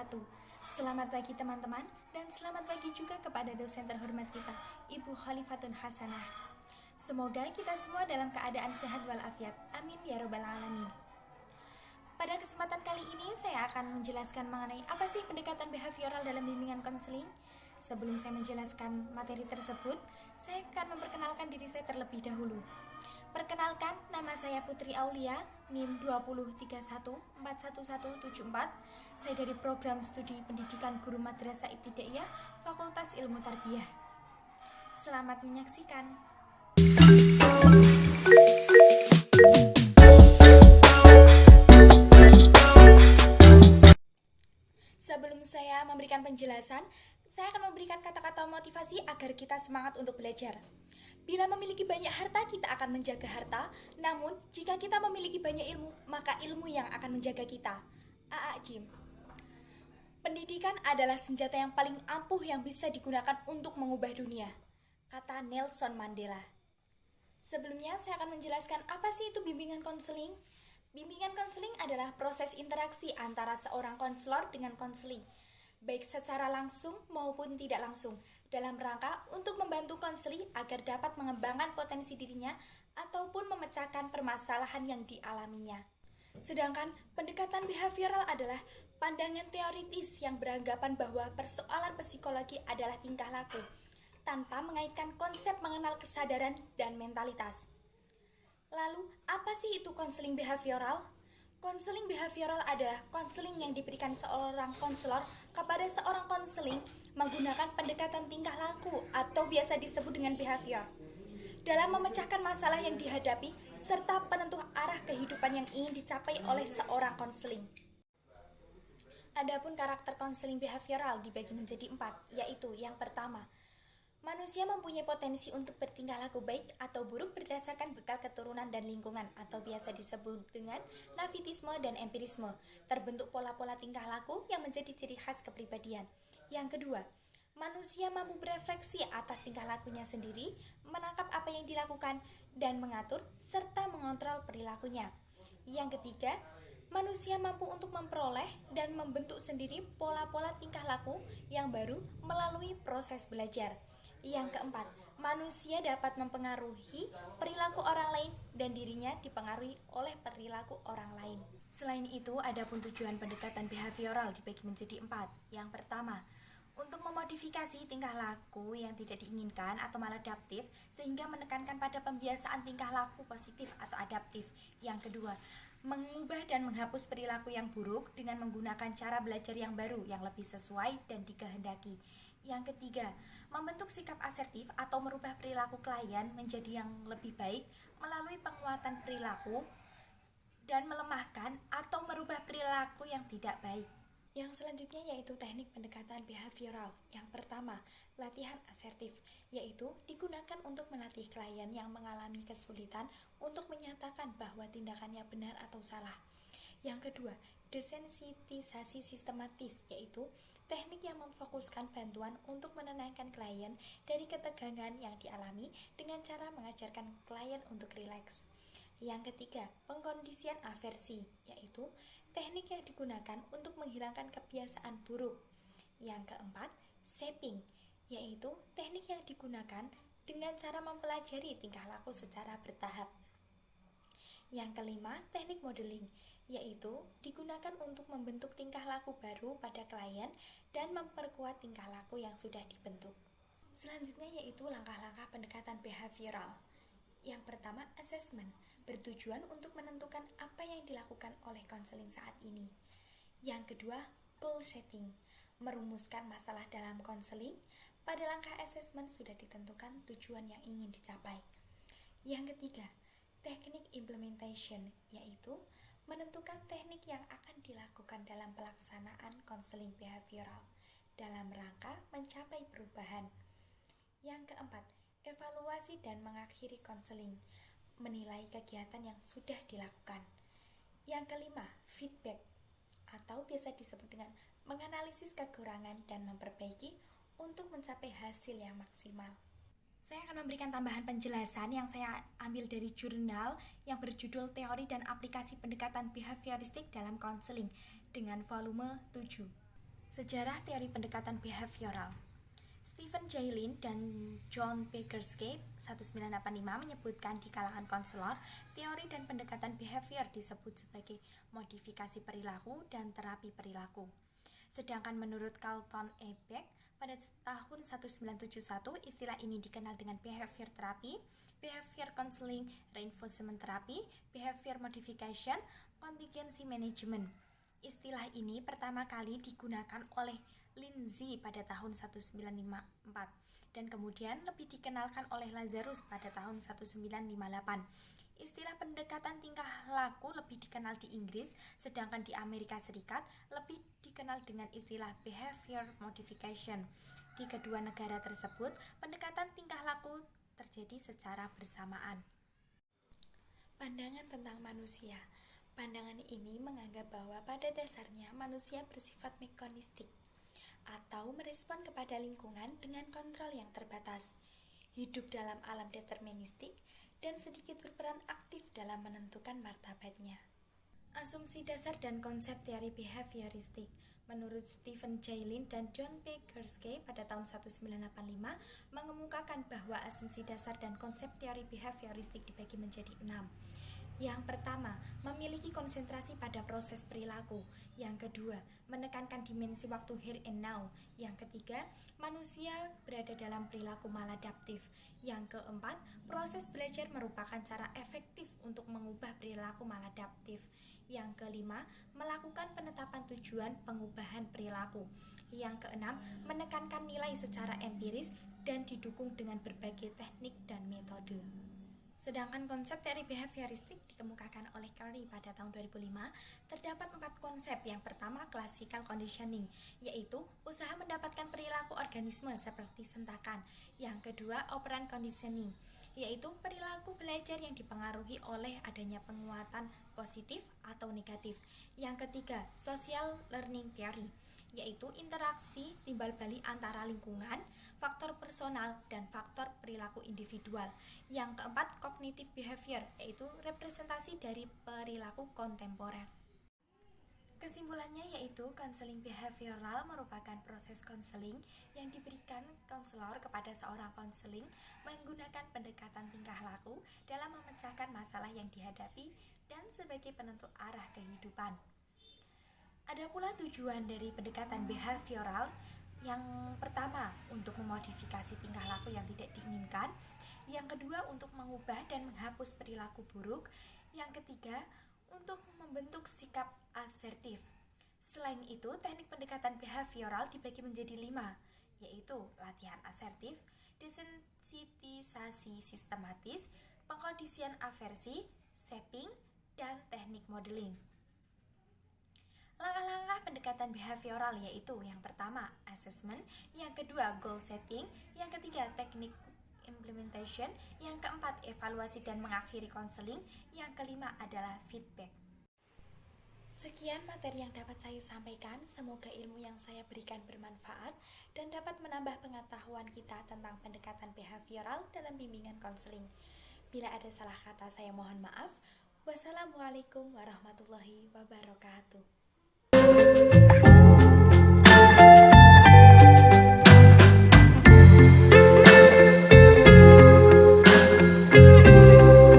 wabarakatuh. Selamat pagi teman-teman, dan selamat pagi juga kepada dosen terhormat kita, Ibu Khalifatun Hasanah. Semoga kita semua dalam keadaan sehat walafiat. Amin ya robbal alamin. Pada kesempatan kali ini saya akan menjelaskan mengenai apa sih pendekatan behavioral dalam bimbingan konseling. Sebelum saya menjelaskan materi tersebut, saya akan memperkenalkan diri saya terlebih dahulu. Perkenalkan, nama saya Putri Aulia, NIM 203141174. Saya dari Program Studi Pendidikan Guru Madrasah Ibtidaiyah, Fakultas Ilmu Tarbiyah. Selamat menyaksikan. Sebelum saya memberikan penjelasan, saya akan memberikan kata-kata motivasi agar kita semangat untuk belajar. Bila memiliki banyak harta, kita akan menjaga harta. Namun, jika kita memiliki banyak ilmu, maka ilmu yang akan menjaga kita. A.A. Jim. Pendidikan adalah senjata yang paling ampuh yang bisa digunakan untuk mengubah dunia, kata Nelson Mandela. Sebelumnya, saya akan menjelaskan apa sih itu bimbingan konseling. Bimbingan konseling adalah proses interaksi antara seorang konselor dengan konseling, baik secara langsung maupun tidak langsung, dalam rangka untuk membantu konseli agar dapat mengembangkan potensi dirinya ataupun memecahkan permasalahan yang dialaminya. Sedangkan pendekatan behavioral adalah pandangan teoritis yang beranggapan bahwa persoalan psikologi adalah tingkah laku, tanpa mengaitkan konsep mengenal kesadaran dan mentalitas. Lalu, apa sih itu konseling behavioral? Konseling behavioral adalah konseling yang diberikan seorang konselor kepada seorang konseling menggunakan pendekatan tingkah laku atau biasa disebut dengan behavior dalam memecahkan masalah yang dihadapi serta penentu arah kehidupan yang ingin dicapai oleh seorang konseling. Adapun karakter konseling behavioral dibagi menjadi 4, yaitu yang pertama, manusia mempunyai potensi untuk bertingkah laku baik atau buruk berdasarkan bekal keturunan dan lingkungan atau biasa disebut dengan navitisme dan empirisme. Terbentuk pola-pola tingkah laku yang menjadi ciri khas kepribadian. Yang kedua, manusia mampu berefleksi atas tingkah lakunya sendiri, menangkap apa yang dilakukan dan mengatur serta mengontrol perilakunya. Yang ketiga, manusia mampu untuk memperoleh dan membentuk sendiri pola-pola tingkah laku yang baru melalui proses belajar. Yang keempat, manusia dapat mempengaruhi perilaku orang lain dan dirinya dipengaruhi oleh perilaku orang lain. Selain itu, adapun tujuan pendekatan behavioral dibagi menjadi 4. Yang pertama, untuk memodifikasi tingkah laku yang tidak diinginkan atau maladaptif sehingga menekankan pada pembiasaan tingkah laku positif atau adaptif. Yang kedua, mengubah dan menghapus perilaku yang buruk dengan menggunakan cara belajar yang baru yang lebih sesuai dan dikehendaki. Yang ketiga, membentuk sikap asertif atau merubah perilaku klien menjadi yang lebih baik melalui penguatan perilaku dan melemahkan atau merubah perilaku yang tidak baik. Yang selanjutnya yaitu teknik pendekatan behavioral. Yang pertama, latihan asertif, yaitu digunakan untuk melatih klien yang mengalami kesulitan untuk menyatakan bahwa tindakannya benar atau salah. Yang kedua, desensitisasi sistematis, yaitu teknik yang memfokuskan bantuan untuk menenangkan klien dari ketegangan yang dialami dengan cara mengajarkan klien untuk rileks. Yang ketiga, pengkondisian aversi, yaitu teknik yang digunakan untuk menghilangkan kebiasaan buruk. Yang keempat, shaping, yaitu teknik yang digunakan dengan cara mempelajari tingkah laku secara bertahap. Yang kelima, teknik modeling, yaitu digunakan untuk membentuk tingkah laku baru pada klien dan memperkuat tingkah laku yang sudah dibentuk. Selanjutnya yaitu langkah-langkah pendekatan behavioral. Yang pertama, assessment, bertujuan untuk menentukan apa yang dilakukan oleh konseling saat ini. Yang kedua, goal setting, merumuskan masalah dalam konseling. Pada langkah assessment sudah ditentukan tujuan yang ingin dicapai. Yang ketiga, teknik implementation, yaitu menentukan teknik yang akan dilakukan dalam pelaksanaan konseling behavioral dalam rangka mencapai perubahan. Yang keempat, evaluasi dan mengakhiri konseling, menilai kegiatan yang sudah dilakukan. Yang kelima, feedback, atau biasa disebut dengan menganalisis kekurangan dan memperbaiki untuk mencapai hasil yang maksimal. Saya akan memberikan tambahan penjelasan yang saya ambil dari jurnal yang berjudul Teori dan Aplikasi Pendekatan Behavioristik dalam Konseling dengan volume 7. Sejarah teori pendekatan behavioral. Stephen J. Lin dan John Baggerscape 1985 menyebutkan di kalangan konselor, teori dan pendekatan behavior disebut sebagai modifikasi perilaku dan terapi perilaku. Sedangkan menurut Carlton E. Beck, pada tahun 1971 istilah ini dikenal dengan behavior therapy, behavior counseling, reinforcement therapy, behavior modification, contingency management. Istilah ini pertama kali digunakan oleh Lindsay pada tahun 1954 dan kemudian lebih dikenalkan oleh Lazarus pada tahun 1958. Istilah pendekatan tingkah laku lebih dikenal di Inggris, sedangkan di Amerika Serikat lebih dikenal dengan istilah behavior modification. Di kedua negara tersebut, pendekatan tingkah laku terjadi secara bersamaan. Pandangan tentang manusia. Pandangan ini menganggap bahwa pada dasarnya manusia bersifat mekanistik atau merespon kepada lingkungan dengan kontrol yang terbatas, hidup dalam alam deterministik, dan sedikit berperan aktif dalam menentukan martabatnya. Asumsi dasar dan konsep teori behavioristik. Menurut Stephen J. Lin dan John Baggerscape pada tahun 1985 mengemukakan bahwa asumsi dasar dan konsep teori behavioristik dibagi menjadi 6. Yang pertama, memiliki konsentrasi pada proses perilaku. Yang kedua, menekankan dimensi waktu here and now. Yang ketiga, manusia berada dalam perilaku maladaptif. Yang keempat, proses belajar merupakan cara efektif untuk mengubah perilaku maladaptif. Yang kelima, melakukan penetapan tujuan pengubahan perilaku. Yang keenam, menekankan nilai secara empiris dan didukung dengan berbagai teknik dan metode. Sedangkan konsep teori behavioristik dikemukakan oleh Carey pada tahun 2005, terdapat 4 konsep. Yang pertama, classical conditioning, yaitu usaha mendapatkan perilaku organisme seperti sentakan. Yang kedua, operant conditioning, yaitu perilaku belajar yang dipengaruhi oleh adanya penguatan positif atau negatif. Yang ketiga, social learning theory, yaitu interaksi timbal balik antara lingkungan, faktor personal, dan faktor perilaku individual. Yang keempat, cognitive behavior, yaitu representasi dari perilaku kontemporer. Kesimpulannya yaitu konseling behavioral merupakan proses konseling yang diberikan konselor kepada seorang konseling menggunakan pendekatan tingkah laku dalam memecahkan masalah yang dihadapi dan sebagai penentu arah kehidupan. Ada pula tujuan dari pendekatan behavioral. Yang pertama, untuk memodifikasi tingkah laku yang tidak diinginkan. Yang kedua, untuk mengubah dan menghapus perilaku buruk. Yang ketiga, untuk membentuk sikap asertif. Selain itu, teknik pendekatan behavioral dibagi menjadi 5, yaitu latihan asertif, desensitisasi sistematis, pengkondisian aversi, shaping, dan teknik modeling. Langkah-langkah pendekatan behavioral yaitu yang pertama, assessment, yang kedua, goal setting, yang ketiga, teknik implementation, yang keempat, evaluasi dan mengakhiri konseling, yang kelima adalah feedback. Sekian materi yang dapat saya sampaikan, semoga ilmu yang saya berikan bermanfaat dan dapat menambah pengetahuan kita tentang pendekatan behavioral dalam bimbingan konseling. Bila ada salah kata saya mohon maaf. Wassalamualaikum warahmatullahi wabarakatuh.